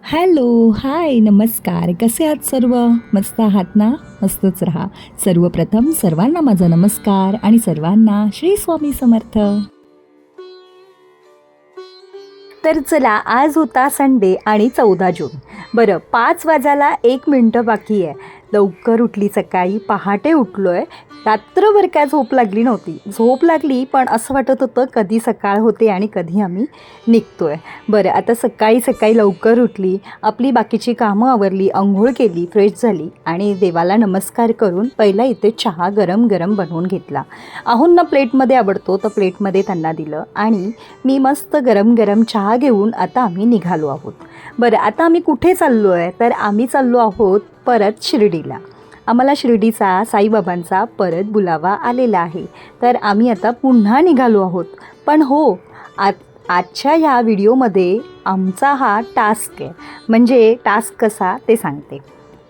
Hello, हाय, नमस्कार. कसे आहात सर्व? मस्त आहात ना? मस्तच राहा. सर्वप्रथम सर्वांना माझा नमस्कार आणि सर्वांना श्री स्वामी समर्थ. तर चला, आज होता संडे आणि 14 जून. बरं, 5 वाजायला 1 मिनटं बाकी आहे. लवकर उठली, सकाळी पहाटे उठलो आहे. रात्रभर काय झोप लागली नव्हती. झोप लागली पण असं वाटत होतं कधी सकाळ होते आणि कधी आम्ही निघतो आहे. बरं, आता सकाळी सकाळी लवकर उठली, आपली बाकीची कामं आवरली, अंघोळ केली, फ्रेश झाली आणि देवाला नमस्कार करून पहिला इथे चहा गरम गरम बनवून घेतला. आहोंना प्लेटमध्ये आवडतो तर प्लेटमध्ये त्यांना दिलं आणि मी मस्त गरम गरम चहा घेऊन आता आम्ही निघालो आहोत. बरं, आता आम्ही कुठे चाललो आहे तर आम्ही चाललो आहोत परत शिर्डीला. आम्हाला शिर्डीचा साईबाबांचा परत बुलावा आलेला आहे. तर आम्ही आता पुन्हा निघालो आहोत. पण हो, आजच्या ह्या व्हिडिओमध्ये आमचा हा टास्क आहे. म्हणजे टास्क कसा ते सांगते.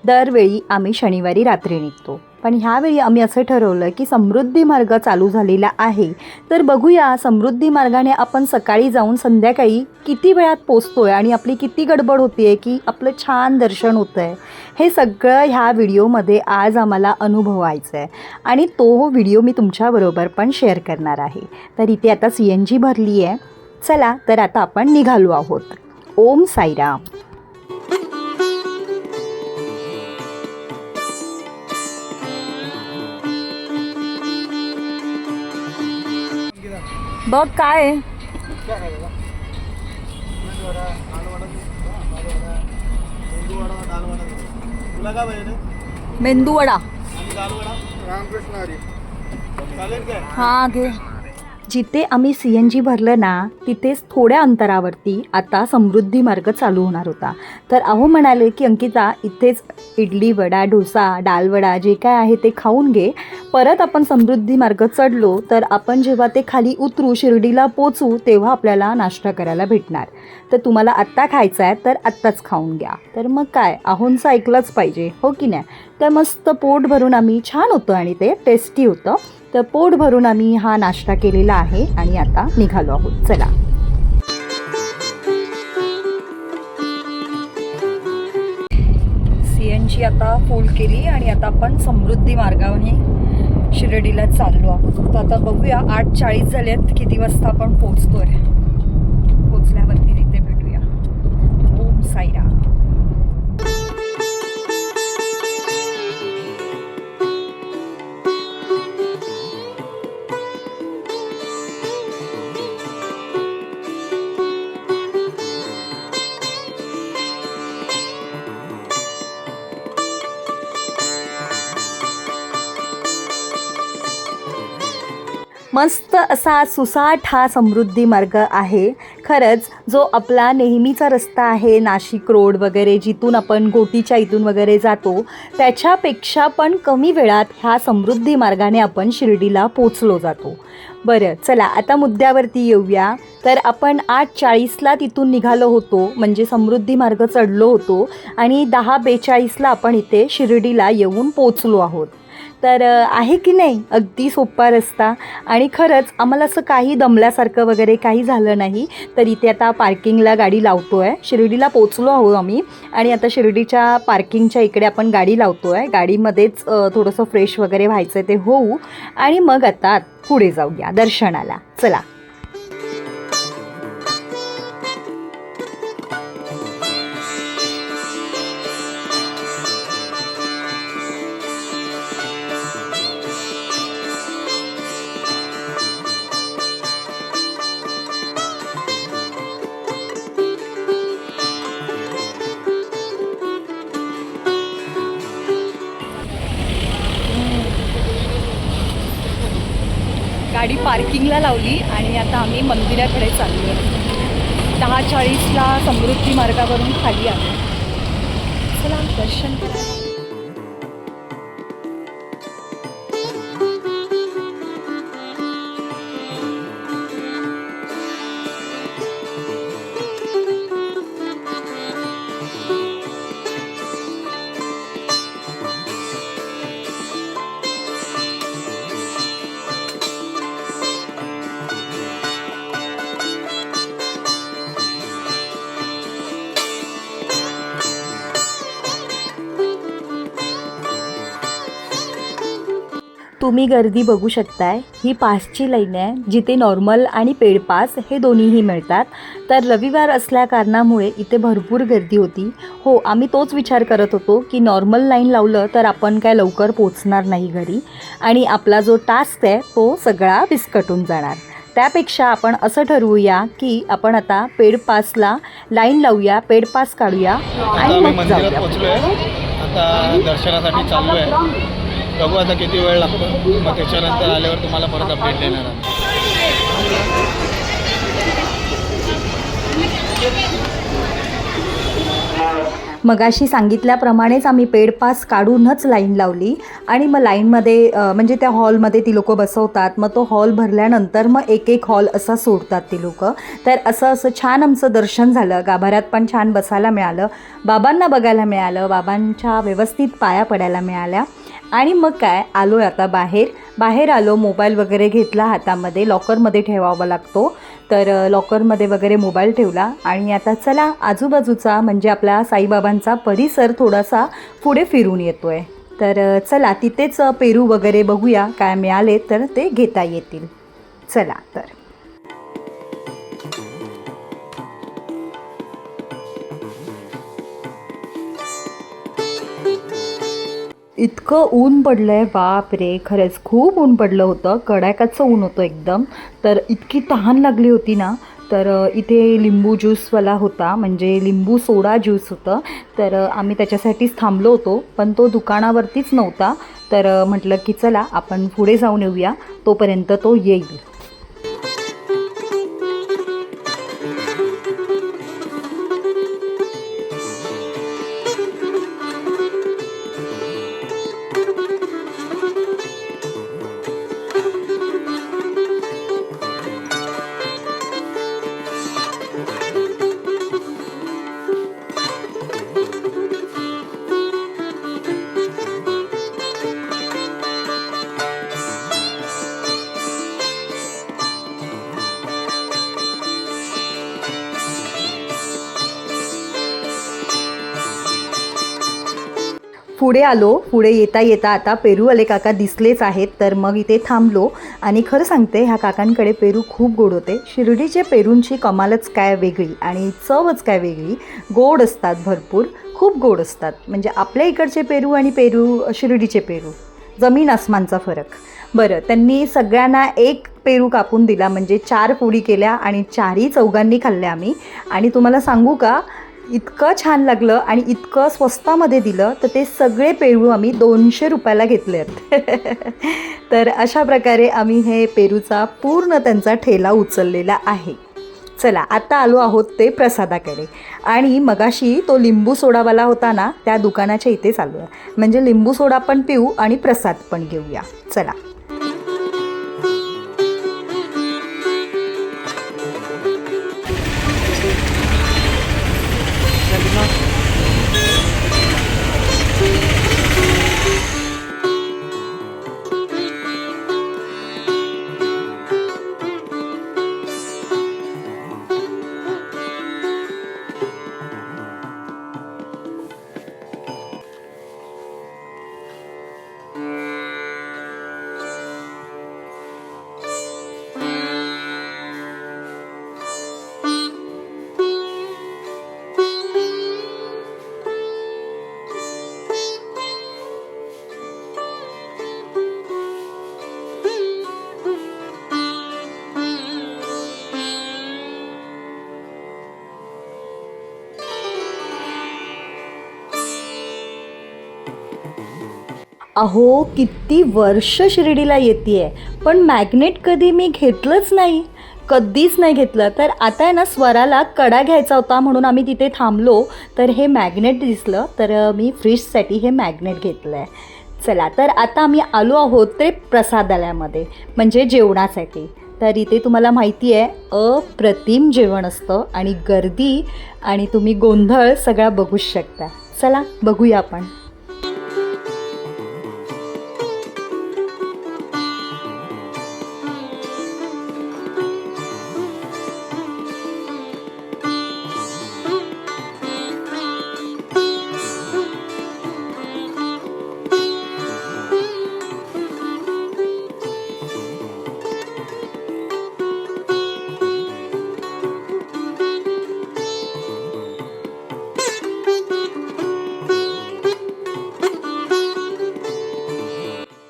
दरवेळी आम्ही शनिवारी रात्री निघतो, पण ह्यावेळी आम्ही असं ठरवलं की समृद्धी मार्ग चालू झालेला आहे, तर बघूया समृद्धी मार्गाने आपण सकाळी जाऊन संध्याकाळी किती वेळात पोचतो आहे आणि आपली किती गडबड होती आहे की आपलं छान दर्शन होतं आहे. हे सगळं ह्या व्हिडिओमध्ये आज आम्हाला अनुभवायचं आहे आणि तो व्हिडिओ मी तुमच्याबरोबर पण शेअर करणार आहे. तर इथे आता CNG भरली आहे. चला, तर आता आपण निघालो आहोत. ओम साईराम. बघ काय आहे? मेंदूवडा. हां, घे. जिथे आम्ही CNG भरलं ना तिथेच थोड्या अंतरावरती आता समृद्धी मार्ग चालू होणार होता. तर अहो म्हणाले की अंकिता, इथेच इडली वडा, डोसा, डालवडा जे काय आहे ते खाऊन घे. परत आपण समृद्धी मार्ग चढलो तर आपण जेव्हा ते खाली उतरू, शिर्डीला पोचू, तेव्हा आपल्याला नाश्ता करायला भेटणार. तर तुम्हाला आत्ता खायचं आहे तर आत्ताच खाऊन घ्या. तर मग काय, अहोंचं ऐकलंच पाहिजे, हो की नाही? तर मस्त पोट भरून आम्ही, छान होतं आणि ते टेस्टी होतं. तर पोट भरून आम्ही हा नाश्ता केलेला आहे आणि आता निघालो आहोत. चला. CNG आता फुल केली आणि आता आपण समृद्धी मार्गाने शिर्डीला चाललो आहोत. तर आता बघूया, 8:40 झालेत, किती वाजता आपण पोचतोय. पोचल्यावरती तिथे भेटूया. ओम साईराम. मस्त असा सुसाट हा समृद्धी मार्ग आहे. खरंच जो आपला नेहमीचा रस्ता आहे, नाशिक रोड वगैरे, जिथून आपण गोटीच्या इथून वगैरे जातो, त्याच्यापेक्षा पण कमी वेळात ह्या समृद्धी मार्गाने आपण शिर्डीला पोचलो जातो. बरं, चला आता मुद्द्यावरती येऊया. तर आपण 8:40ला तिथून निघालो होतो, म्हणजे समृद्धी मार्ग चढलो होतो आणि 10:42ला आपण इथे शिर्डीला येऊन पोचलो आहोत. तर आहे की नाही अगदी सोपा रस्ता. आणि खरंच आम्हाला असं काही दमल्यासारखं वगैरे काही झालं नाही. तर इथे आता पार्किंगला गाडी लावतो आहे. शिर्डीला पोचलो आहोत आम्ही आणि आता शिर्डीच्या पार्किंगच्या इकडे आपण गाडी लावतो आहे. गाडीमध्येच थोडंसं फ्रेश वगैरे व्हायचं ते होऊ आणि मग आता पुढे जाऊया दर्शनाला. चला. गाडी पार्किंगला लावली आणि आता आम्ही मंदिराकडे चाललो आहे. 10:40ला समृद्धी मार्गावरून खाली आलो. चला दर्शन करा. तुम्ही गर्दी बघू शकताय. ही पासची लाईन आहे जिथे नॉर्मल आणि पेड पास हे दोन्हीही मिळतात. तर रविवार असल्या कारणामुळे इथे भरपूर गर्दी होती. हो, आम्ही तोच विचार करत होतो की नॉर्मल लाईन लावलं तर आपण काय लवकर पोचणार नाही घरी आणि आपला जो टास्क आहे तो सगळा विस्कटून जाणार. त्यापेक्षा आपण असं ठरवूया की आपण आता पेड पासला लाईन लावूया, पेड पास काढूया आणि मग जाऊया. पोहोचलोय, आता दर्शनासाठी चाललो आहे. बघू आता किती वेळ लागतो, मग त्याच्यानंतर आल्यावर तुम्हाला परत अपडेट देणार आहे. मगाशी सांगितल्याप्रमाणेच आम्ही पेड पास काढूनच लाईन लावली आणि मग लाईनमध्ये म्हणजे त्या हॉलमध्ये ती लोकं बसवतात. मग तो हॉल भरल्यानंतर मग एक एक हॉल असा सोडतात ती लोकं. तर असं छान आमचं दर्शन झालं. गाभाऱ्यात पण छान बसायला मिळालं, बाबांना बघायला मिळालं, बाबांच्या व्यवस्थित पाया पडायला मिळाल्या. आणि मग काय आलो आता बाहेर आलो. मोबाईल वगैरे घेतला हातामध्ये, लॉकरमध्ये ठेवावा लागतो. तर लॉकरमध्ये वगैरे मोबाईल ठेवला आणि आता चला आजूबाजूचा म्हणजे आपल्या साईबाबांचा परिसर थोडासा पुढे फिरून येतो आहे. तर चला तिथेच पेरू वगैरे बघूया, काय मिळाले तर ते घेता येतील. चला तर इतकं ऊन पडलं आहे, बाप रे, खरंच खूप ऊन पडलं होतं. कडाक्याचं ऊन होतं एकदम. तर इतकी तहान लागली होती ना, तर इथे लिंबू ज्यूसवाला होता, म्हणजे लिंबू सोडा ज्यूस होतं. तर आम्ही त्याच्यासाठीच थांबलो होतो, पण तो दुकानावरतीच नव्हता. तर म्हटलं की चला आपण पुढे जाऊन येऊया, तोपर्यंत तो येईल. पुढे आलो. पुढे येता येता आता पेरूवाले काका दिसलेच आहेत. तर मग इथे थांबलो आणि खरं सांगते ह्या काकांकडे पेरू खूप गोड होते. शिर्डीचे पेरूंची कमालच काय वेगळी आणि चवच काय वेगळी. गोड असतात, भरपूर खूप गोड असतात. म्हणजे आपल्या इकडचे पेरू आणि शिर्डीचे पेरू जमीन आसमानचा फरक. बरं, त्यांनी सगळ्यांना एक पेरू कापून दिला, म्हणजे 4 पोळी केल्या आणि 4ही चौघांनी खाल्ल्या आम्ही. आणि तुम्हाला सांगू का, इतकं छान लागलं आणि इतकं स्वस्तामध्ये दिलं. तर ते सगळे पेरू आम्ही 200 रुपयाला घेतले आहेत. तर अशा प्रकारे आम्ही हे पेरूचा पूर्ण त्यांचा ठेला उचललेला आहे. चला आता आलो आहोत ते प्रसादाकडे. आणि मगाशी तो लिंबू सोडावाला होता ना, त्या दुकानाच्या इथेच आलो आहे. म्हणजे लिंबू सोडा पण पिऊ आणि प्रसाद पण घेऊया. चला. अहो, किती वर्ष शिर्डीला येते, पण मॅग्नेट कधी मी घेतलंच नाही, कधीच नाही घेतलं. तर आता आहे ना, स्वराला कडा घ्यायचा होता म्हणून आम्ही तिथे थांबलो. तर हे मॅग्नेट दिसलं, तर मी फ्रीजसाठी हे मॅग्नेट घेतलं आहे. चला तर आता आम्ही आलो आहोत ते प्रसादालयामध्ये, म्हणजे जेवणासाठी. तर इथे तुम्हाला माहिती आहे अप्रतिम जेवण असतं आणि गर्दी आणि तुम्ही गोंधळ सगळा बघूच शकता. चला बघूया आपण.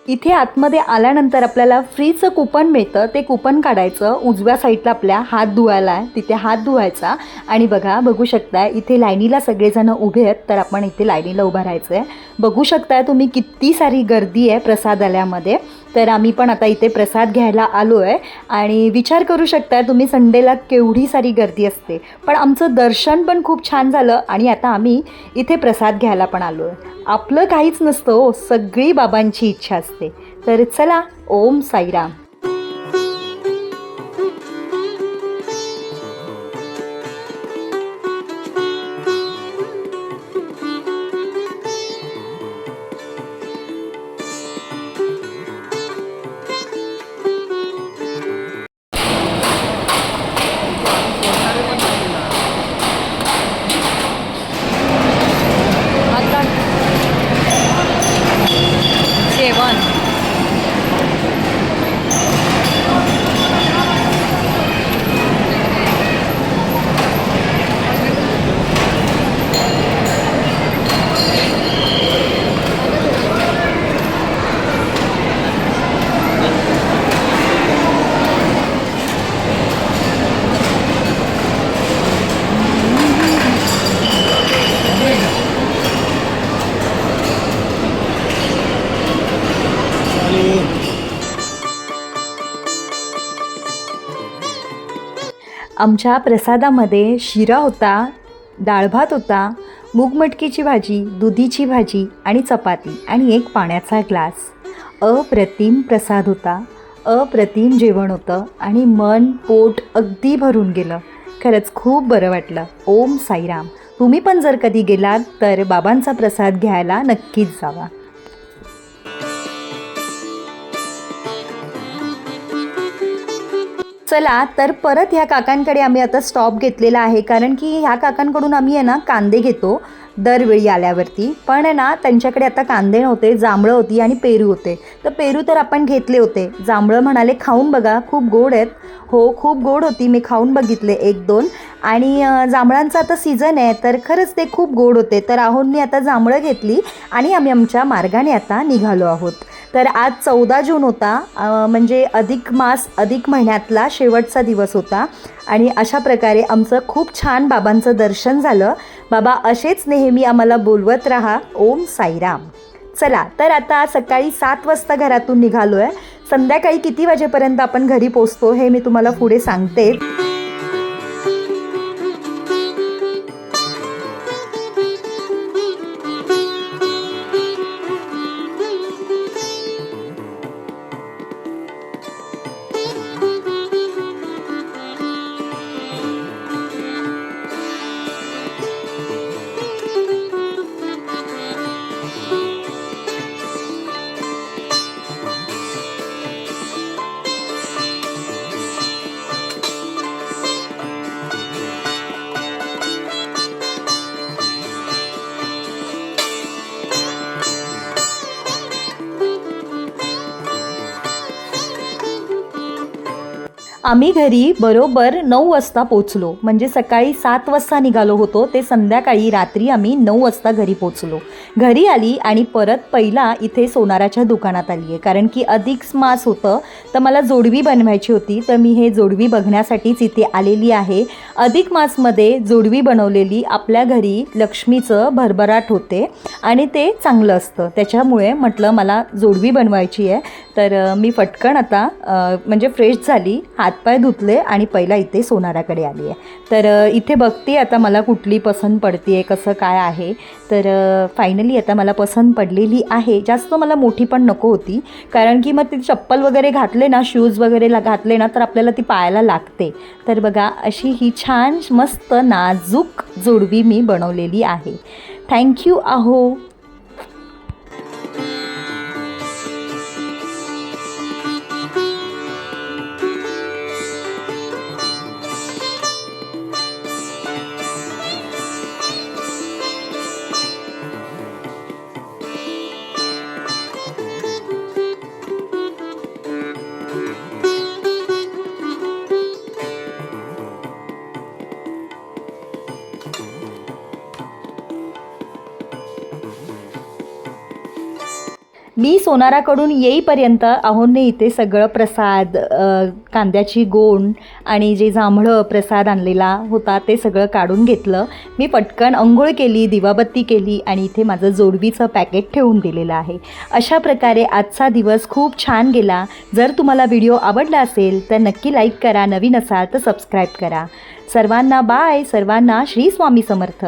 इथे आतमध्ये आल्यानंतर आपल्याला फ्रीचं कुपन मिळतं. ते कुपन काढायचं. उजव्या साईडला आपल्या हात धुवायला आहे, तिथे हात धुवायचा. आणि बघू शकता इथे लाईनीला सगळेजण उभे आहेत, तर आपण इथे लाईनीला उभं राहायचं आहे. बघू शकता तुम्ही किती सारी गर्दी आहे प्रसादालयामध्ये. तर आम्ही पण आता इथे प्रसाद घ्यायला आलो आहे. आणि विचार करू शकता तुम्ही संडेला केवढी सारी गर्दी असते, पण आमचं दर्शन पण खूप छान झालं. आणि आता आम्ही इथे प्रसाद घ्यायला पण आलो आहे. आपलं काहीच नसतं हो, सगळी बाबांची इच्छा असते. तर चला, ओम साईराम. आता जेवण आमच्या प्रसादामध्ये शिरा होता, डाळ भात होता, मूगमटकीची भाजी, दुधीची भाजी आणि चपाती आणि एक पाण्याचा ग्लास. अप्रतिम प्रसाद होता, अप्रतिम जेवण होतं आणि मन पोट अगदी भरून गेलं. खरंच खूप बरं वाटलं. ओम साईराम. तुम्ही पण जर कधी गेलात तर बाबांचा प्रसाद घ्यायला नक्कीच जावा. चला तर परत ह्या काकांकडे आम्ही आता स्टॉप घेतलेला आहे, कारण की ह्या काकांकडून आम्ही आहे ना कांदे घेतो दरवेळी आल्यावरती. पण आहे ना त्यांच्याकडे आता कांदे नव्हते, जांभळं होती आणि पेरू होते. तर पेरू तर आपण घेतले होते. जांभळं म्हणाले खाऊन बघा, खूप गोड आहेत. हो, खूप गोड होती. मी खाऊन बघितले 1-2. आणि जांभळांचा आता सीझन आहे, तर खरंच ते खूप गोड होते. तर राहुलने आता जांभळं घेतली आणि आम्ही आमच्या मार्गाने आता निघालो आहोत. तर आज 14 जून होता, म्हणजे अधिक मास, अधिक महिन्यातला शेवटचा दिवस होता. आणि अशा प्रकारे आमचं खूप छान बाबांचं दर्शन झालं. बाबा असेच नेहमी आम्हाला बोलवत राहा. ओम साईराम. चला तर आता सकाळी 7 वाजता घरातून निघालो आहे. संध्याकाळी किती वाजेपर्यंत आपण घरी पोचतो हे मी तुम्हाला पुढे सांगते. आम्ही घरी बरोबर 9 वाजता पोचलो. म्हणजे सकाळी 7 वाजता निघालो होतो, ते संध्याकाळी रात्री आम्ही 9 वाजता घरी पोचलो. घरी आली आणि परत पहिला इथे सोनाराच्या दुकानात आली आहे, कारण की अधिक मास होतं, तर मला जोडवी बनवायची होती. तर मी हे जोडवी बघण्यासाठीच इथे आलेली आहे. अधिक मासमध्ये जोडवी बनवलेली आपल्या घरी लक्ष्मीचं भरभराट होते आणि ते चांगलं असतं. त्याच्यामुळे म्हटलं मला जोडवी बनवायची आहे. तर मी पटकन आता म्हणजे फ्रेश झाली, हातपाय धुतले आणि पहिला इथे सोनाराकडे आली आहे. तर इथे बघते आता मला कुठली पसंत पडते आहे, कसं काय आहे. तर फायनली आता मला पसंत पडलेली आहे. जास्त मला मोठी पण नको होती, कारण की मग ती चप्पल वगैरे घातले ना, शूज वगैरे घातले ना, तर आपल्याला ती पायाला लागते. तर बघा अशी ही छान मस्त नाजूक जोडवी मी बनवलेली आहे. थँक्यू अहो. मी सोनाराकडून येईपर्यंत अहोंने इथे सगळं प्रसाद कांद्याची गोण आणि जे जांभळं प्रसाद आणलेला होता ते सगळं काढून घेतलं. मी पटकन अंघोळ केली, दिवाबत्ती केली आणि इथे माझं जोडवीचं पॅकेट ठेवून दिलेलं आहे. अशा प्रकारे आजचा दिवस खूप छान गेला. जर तुम्हाला व्हिडिओ आवडला असेल तर नक्की लाईक करा, नवीन असाल तर सबस्क्राईब करा. सर्वांना बाय. सर्वांना श्री स्वामी समर्थ.